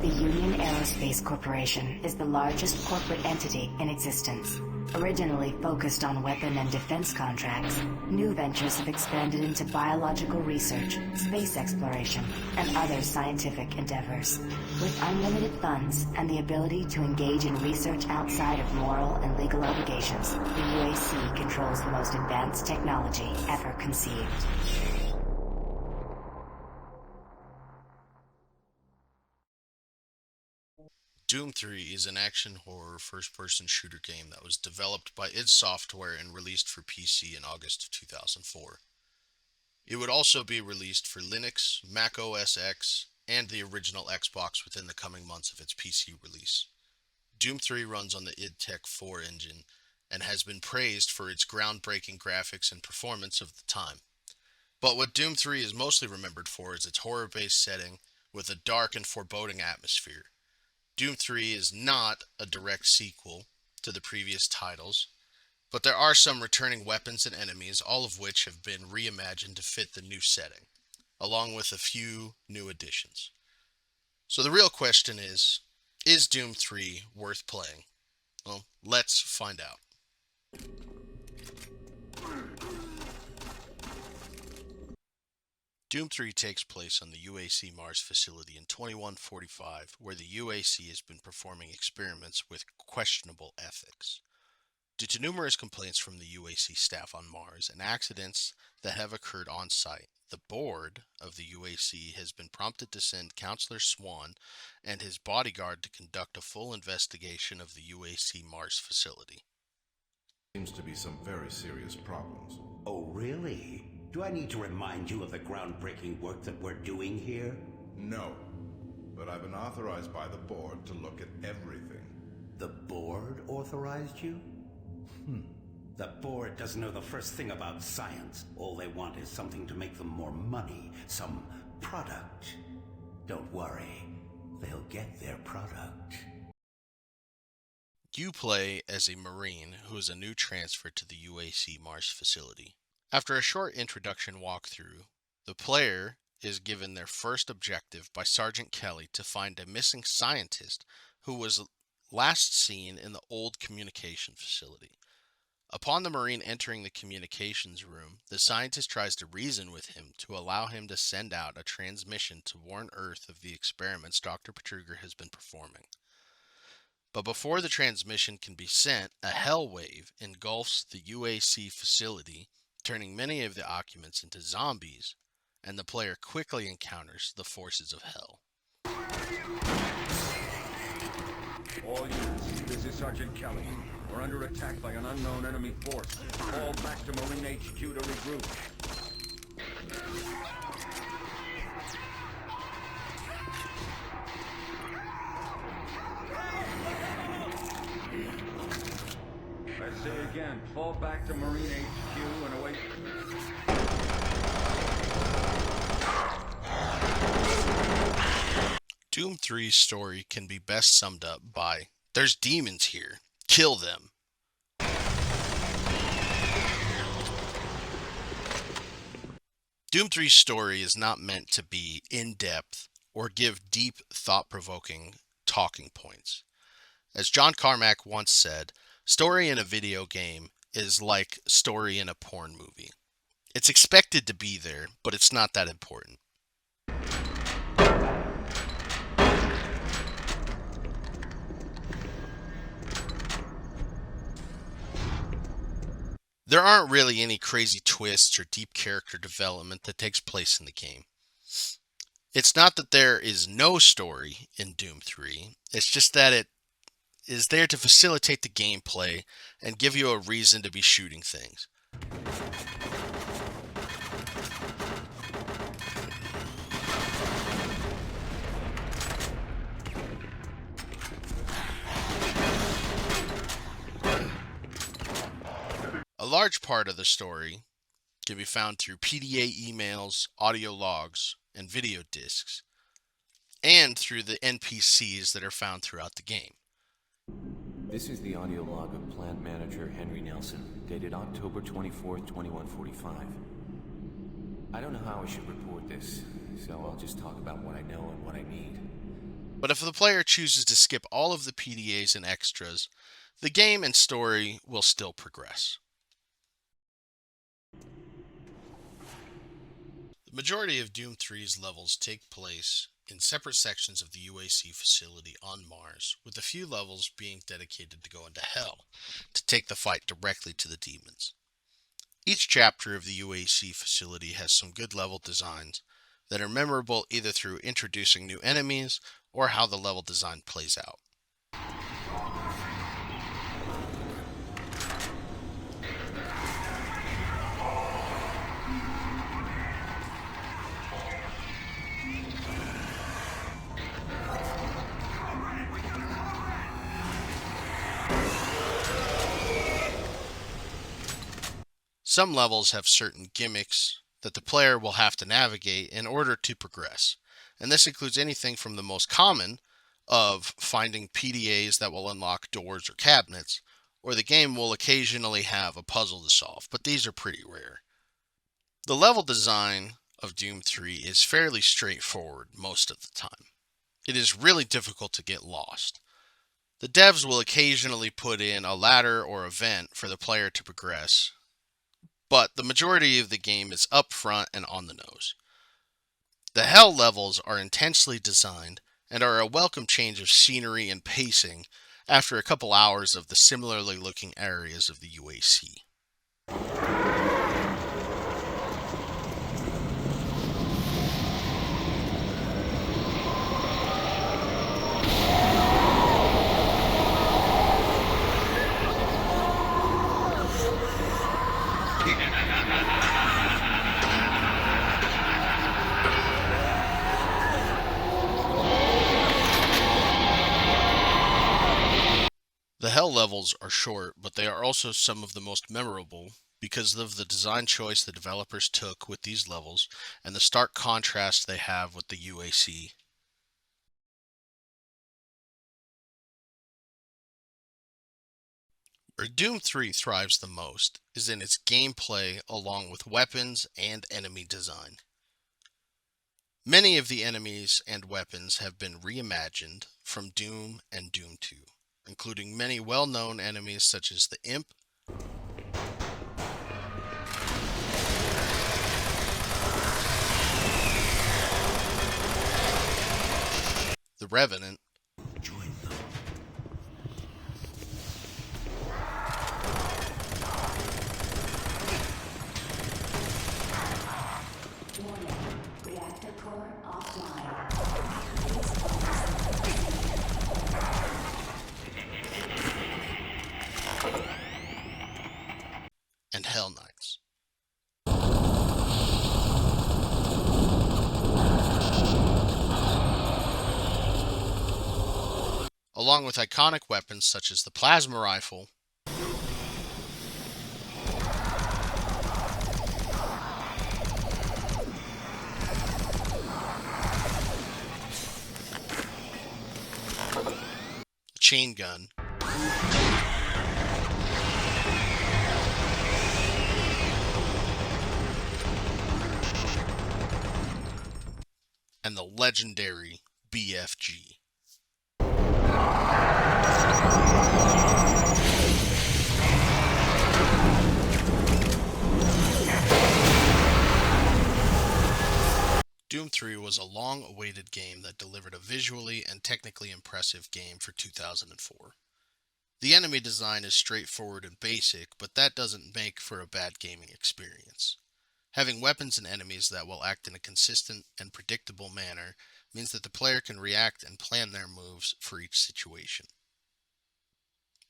The Union Aerospace Corporation is the largest corporate entity in existence. Originally focused on weapon and defense contracts, new ventures have expanded into biological research, space exploration, and other scientific endeavors. With unlimited funds and the ability to engage in research outside of moral and legal obligations, the UAC controls the most advanced technology ever conceived. Doom 3 is an action horror first-person shooter game that was developed by id Software and released for PC in August of 2004. It would also be released for Linux, Mac OS X, and the original Xbox within the coming months of its PC release. Doom 3 runs on the id Tech 4 engine and has been praised for its groundbreaking graphics and performance of the time. But what Doom 3 is mostly remembered for is its horror-based setting with a dark and foreboding atmosphere. Doom 3 is not a direct sequel to the previous titles, but there are some returning weapons and enemies, all of which have been reimagined to fit the new setting, along with a few new additions. So the real question is Doom 3 worth playing? Well, let's find out. Doom 3 takes place on the UAC Mars facility in 2145, where the UAC has been performing experiments with questionable ethics. Due to numerous complaints from the UAC staff on Mars and accidents that have occurred on site, the board of the UAC has been prompted to send Counselor Swan and his bodyguard to conduct a full investigation of the UAC Mars facility. Seems to be some very serious problems. Oh, really? Do I need to remind you of the groundbreaking work that we're doing here? No, but I've been authorized by the board to look at everything. The board authorized you? The board doesn't know the first thing about science. All they want is something to make them more money, some product. Don't worry, they'll get their product. You play as a Marine who is a new transfer to the UAC Mars facility. After a short introduction walkthrough, the player is given their first objective by Sergeant Kelly to find a missing scientist who was last seen in the old communication facility. Upon the Marine entering the communications room, the scientist tries to reason with him to allow him to send out a transmission to warn Earth of the experiments Dr. Petruger has been performing. But before the transmission can be sent, a hell wave engulfs the UAC facility, turning many of the occupants into zombies, and the player quickly encounters the forces of hell. All units, this is Sergeant Kelly. We're under attack by an unknown enemy force. Fall back to Marine HQ to regroup. Let's say again, fall back to Marine HQ and await... Doom 3's story can be best summed up by, "There's demons here. Kill them." Doom 3's story is not meant to be in-depth or give deep, thought-provoking talking points. As John Carmack once said, story in a video game is like story in a porn movie. It's expected to be there, but it's not that important. There aren't really any crazy twists or deep character development that takes place in the game. It's not that there is no story in Doom 3, it's just that it is there to facilitate the gameplay and give you a reason to be shooting things. A large part of the story can be found through PDA emails, audio logs, and video discs, and through the NPCs that are found throughout the game. This is the audio log of Plant Manager Henry Nelson, dated October 24th, 2145. I don't know how I should report this, so I'll just talk about what I know and what I need. But if the player chooses to skip all of the PDAs and extras, the game and story will still progress. The majority of Doom 3's levels take place in separate sections of the UAC facility on Mars, with a few levels being dedicated to going to Hell, to take the fight directly to the demons. Each chapter of the UAC facility has some good level designs that are memorable either through introducing new enemies or how the level design plays out. Some levels have certain gimmicks that the player will have to navigate in order to progress, and this includes anything from the most common of finding PDAs that will unlock doors or cabinets, or the game will occasionally have a puzzle to solve, but these are pretty rare. The level design of Doom 3 is fairly straightforward most of the time. It is really difficult to get lost. The devs will occasionally put in a ladder or a vent for the player to progress, but the majority of the game is up front and on the nose. The Hell levels are intensely designed and are a welcome change of scenery and pacing after a couple hours of the similarly looking areas of the UAC. The Hell levels are short, but they are also some of the most memorable because of the design choice the developers took with these levels and the stark contrast they have with the UAC. Where Doom 3 thrives the most is in its gameplay along with weapons and enemy design. Many of the enemies and weapons have been reimagined from Doom and Doom 2, including many well-known enemies such as the Imp, the Revenant, Join them. Reactor core offline. and Hell Knights. Along with iconic weapons such as the plasma rifle, the chain gun, and the legendary BFG. Doom 3 was a long-awaited game that delivered a visually and technically impressive game for 2004. The enemy design is straightforward and basic, but that doesn't make for a bad gaming experience. Having weapons and enemies that will act in a consistent and predictable manner means that the player can react and plan their moves for each situation.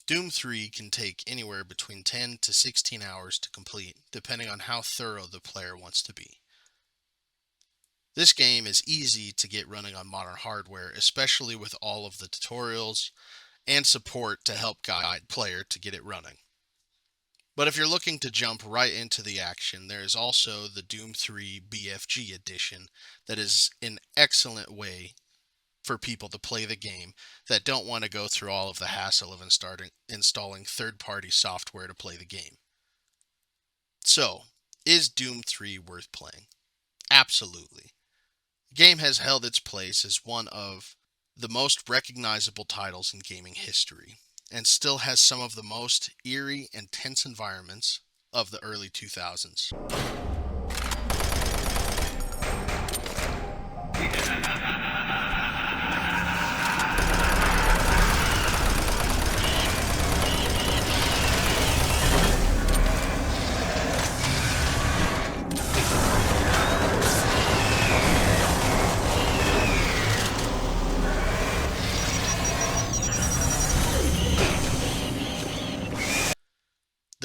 Doom 3 can take anywhere between 10 to 16 hours to complete, depending on how thorough the player wants to be. This game is easy to get running on modern hardware, especially with all of the tutorials and support to help guide player to get it running. But if you're looking to jump right into the action, there is also the Doom 3 BFG edition that is an excellent way for people to play the game that don't want to go through all of the hassle of installing third-party software to play the game. So, is Doom 3 worth playing? Absolutely. The game has held its place as one of the most recognizable titles in gaming history, and still has some of the most eerie and tense environments of the early 2000s.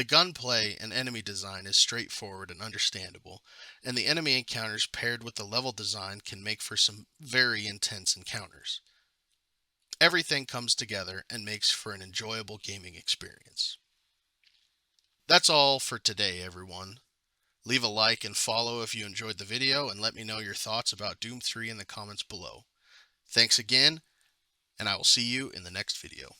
The gunplay and enemy design is straightforward and understandable, and the enemy encounters paired with the level design can make for some very intense encounters. Everything comes together and makes for an enjoyable gaming experience. That's all for today, everyone. Leave a like and follow if you enjoyed the video, and let me know your thoughts about Doom 3 in the comments below. Thanks again, and I will see you in the next video.